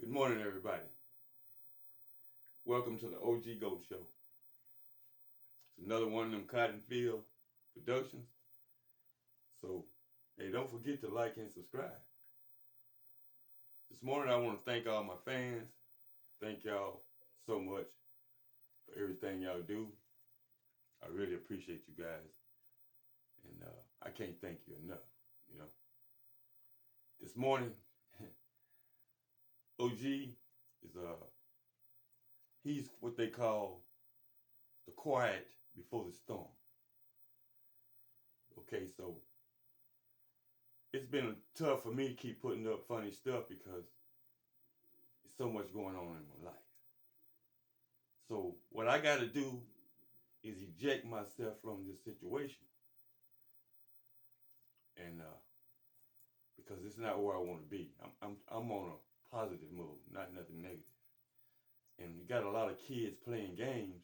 Good morning, everybody. Welcome to the OG Goat Show. It's another one of them Cotton Field productions. So, hey, don't forget to like and subscribe. This morning, I want to thank all my fans. Thank y'all so much for everything y'all do. I really appreciate you guys. And I can't thank you enough, This morning, OG is he's what they call the quiet before the storm. Okay, so it's been tough for me to keep putting up funny stuff because there's so much going on in my life. So what I got to do is eject myself from this situation, and because it's not where I want to be. I'm on a positive move, not nothing negative. And you got a lot of kids playing games.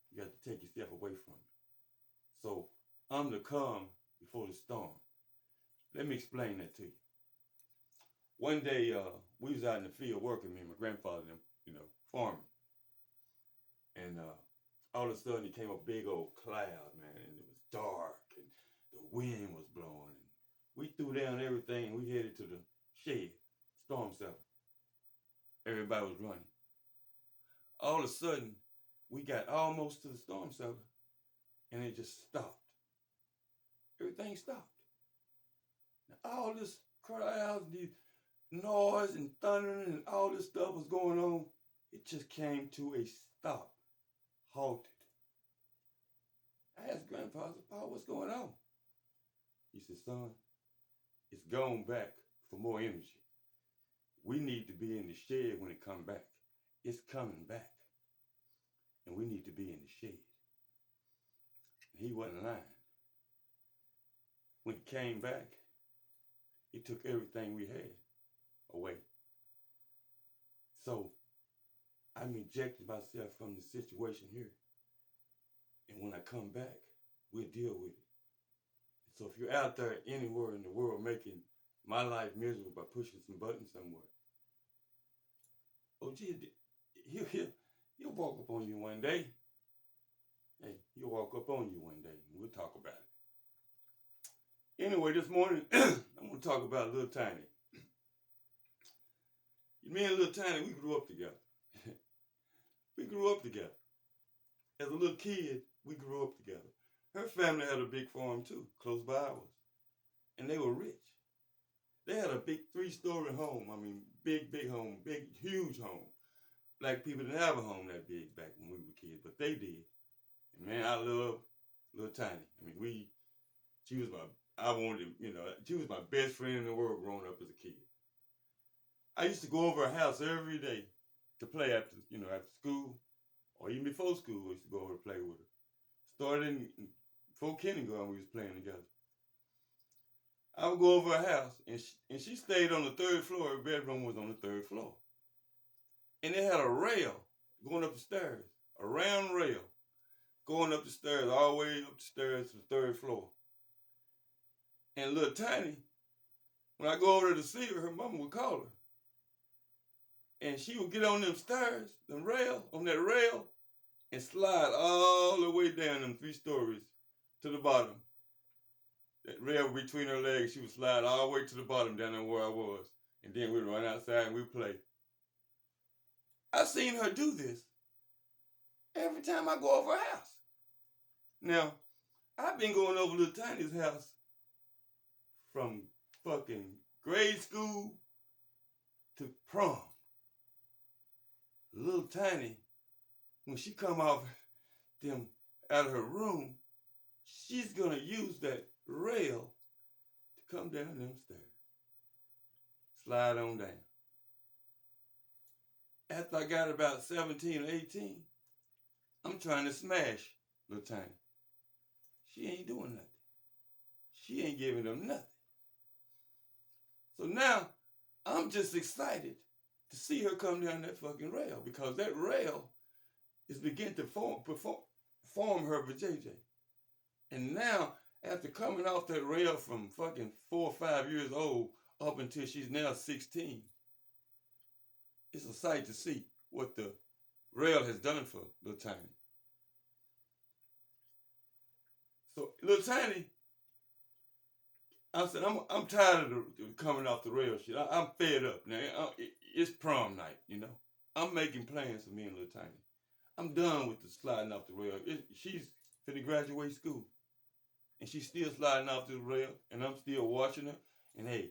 You got to take yourself away from it. So I'm the calm before the storm. Let me explain that to you. One day, we was out in the field working, me and my grandfather, farming. And all of a sudden, it came a big old cloud, man, and it was dark, and the wind was blowing. And we threw down everything. We headed to the shed, storm cellar. Everybody was running. All of a sudden, we got almost to the storm cellar, and it just stopped. Everything stopped. Now, all this crowd, the noise and thundering and all this stuff was going on. It just came to a stop. Halted. I asked Grandpa, "Pa, what's going on?" He said, "Son, it's gone back for more energy. We need to be in the shed when it comes back. It's coming back. And we need to be in the shed." And he wasn't lying. When it came back, it took everything we had away. So I'm ejecting myself from the situation here. And when I come back, we'll deal with it. So if you're out there anywhere in the world making my life miserable by pushing some buttons somewhere, OG, he'll walk up on you one day. Hey, he'll walk up on you one day, and we'll talk about it. Anyway, this morning, I'm going to talk about Lil Tiny. Me and Lil Tiny, we grew up together. We grew up together. As a little kid, we grew up together. Her family had a big farm too, close by ours. And they were rich. They had a big 3-story home. I mean, big home, big, huge home. Black people didn't have a home that big back when we were kids, but they did. And man, I love Lil Tiny. I mean, she was she was my best friend in the world growing up as a kid. I used to go over her house every day to play after school, or even before school. I used to go over to play with her. Started before kindergarten, we was playing together. I would go over her house, and she stayed on the 3rd floor. Her bedroom was on the 3rd floor. And it had a rail going up the stairs, a round rail going up the stairs, all the way up the stairs to the 3rd floor. And Lil Tiny, when I go over there to see her, her mama would call her. And she would get on them stairs, on that rail, and slide all the way down them 3 stories to the bottom. That rail between her legs, she would slide all the way to the bottom down there where I was. And then we'd run outside and we'd play. I seen her do this every time I go over her house. Now, I've been going over Lil Tiny's house from fucking grade school to prom. Lil Tiny, when she come out of her room, she's gonna use that rail to come down them stairs. Slide on down. After I got about 17 or 18, I'm trying to smash Lil Tiny. She ain't doing nothing. She ain't giving them nothing. So now, I'm just excited to see her come down that fucking rail, because that rail is beginning to form her vajayjay. And now, after coming off that rail from fucking 4 or 5 years old up until she's now 16, it's a sight to see what the rail has done for Little Tiny. So Little Tiny, I said, I'm tired of the coming off the rail shit. I'm fed up now. It's prom night, you know. I'm making plans for me and Little Tiny. I'm done with the sliding off the rail. She's finna graduate school, and she's still sliding off the rail, and I'm still watching her. And hey,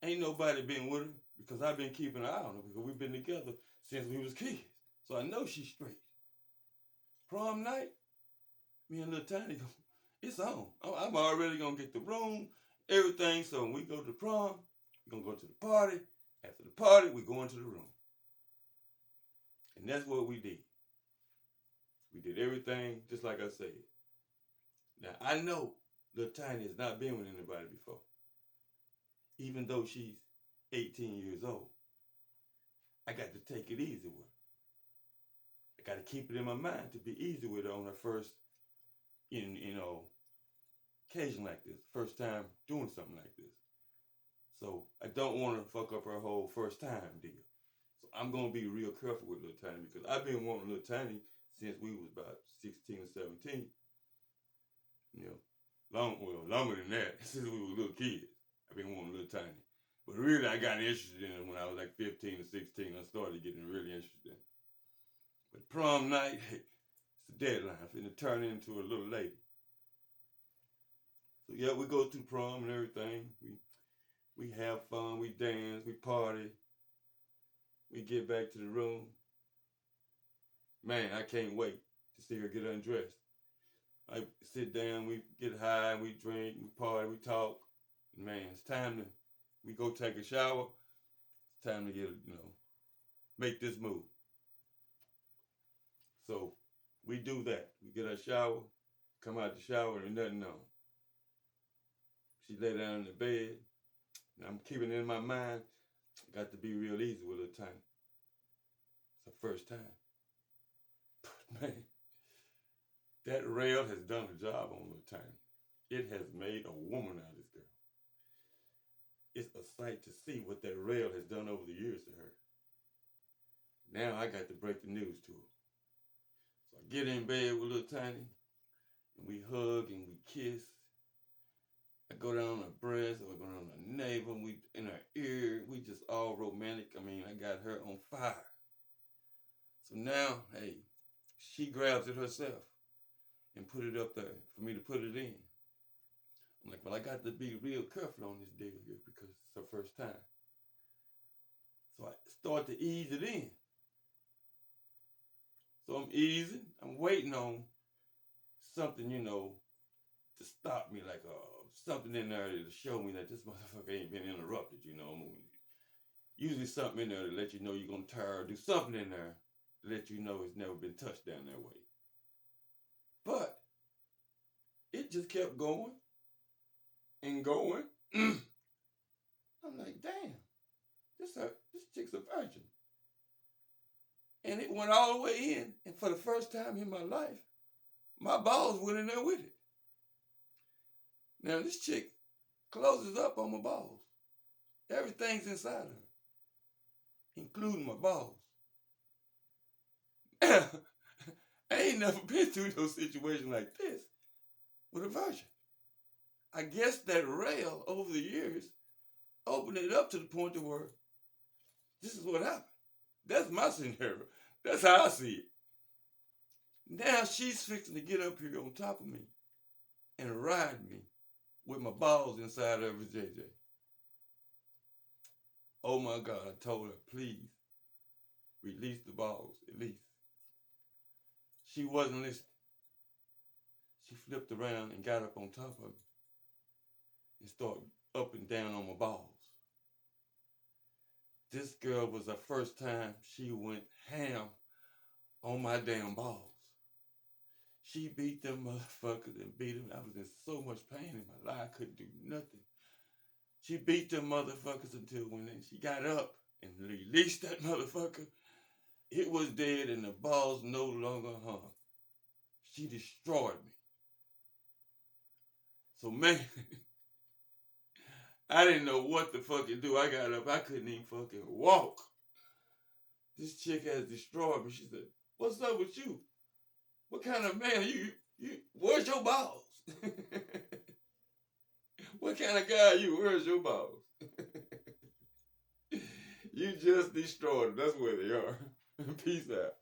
ain't nobody been with her because I've been keeping an eye on her because we've been together since we was kids. So I know she's straight. Prom night, me and Little Tiny, it's on. I'm already gonna get the room, everything. So when we go to the prom, we're gonna go to the party. After the party, we go into the room, and that's what we did. We did everything just like I said. Now I know Little Tiny has not been with anybody before, even though she's 18 years old. I got to take it easy with her. I got to keep it in my mind to be easy with her on her first, occasion like this, first time doing something like this. So I don't want to fuck up her whole first time deal. So I'm gonna be real careful with Little Tiny because I've been wanting Little Tiny since we was about 16 or 17. You know, longer than that, since we were little kids. I've been wanting Little Tiny. But really, I got interested in it when I was like 15 or 16. I started getting really interested in it. But prom night, it's a deadline. I'm finna turn into a little lady. So yeah, we go to prom and everything. We have fun, we dance, we party. We get back to the room. Man, I can't wait to see her get undressed. I sit down, we get high, we drink, we party, we talk. Man, it's time to we go take a shower. It's time to make this move. So we do that. We get our shower, come out the shower, and nothing on. She lay down in the bed. And I'm keeping it in my mind. Got to be real easy with her time. It's her first time. But man, that rail has done a job on Little Tiny. It has made a woman out of this girl. It's a sight to see what that rail has done over the years to her. Now I got to break the news to her. So I get in bed with Little Tiny, and we hug and we kiss. I go down on her breast, or I go down on her navel, we in her ear. We just all romantic. I mean, I got her on fire. So now, hey, she grabs it herself and put it up there for me to put it in. I'm like, well, I got to be real careful on this deal here because it's her first time. So I start to ease it in. So I'm easing. I'm waiting on something, to stop me, like something in there to show me that this motherfucker ain't been interrupted, Usually something in there to let you know you're going to tire or do something in there to let you know it's never been touched down that way. But it just kept going and going. I'm like, damn, this chick's a virgin. And it went all the way in, and for the first time in my life, my balls went in there with it. Now this chick closes up on my balls. Everything's inside of her, including my balls. I ain't never been through no situation like this with a virgin. I guess that rail over the years opened it up to the point to where this is what happened. That's my scenario. That's how I see it. Now she's fixing to get up here on top of me and ride me with my balls inside of her JJ. Oh my God, I told her, please release the balls at least. She wasn't listening. She flipped around and got up on top of me and started up and down on my balls. This girl was the first time she went ham on my damn balls. She beat them motherfuckers and beat them. I was in so much pain in my life, I couldn't do nothing. She beat them motherfuckers until when she got up and released that motherfucker, it was dead and the balls no longer hung. She destroyed me. So man, I didn't know what to fucking do. I got up, I couldn't even fucking walk. This chick has destroyed me. She said, "What's up with you? What kind of man are you? Where's your balls? What kind of guy are you? Where's your balls? You just destroyed them. That's where they are. Peace out."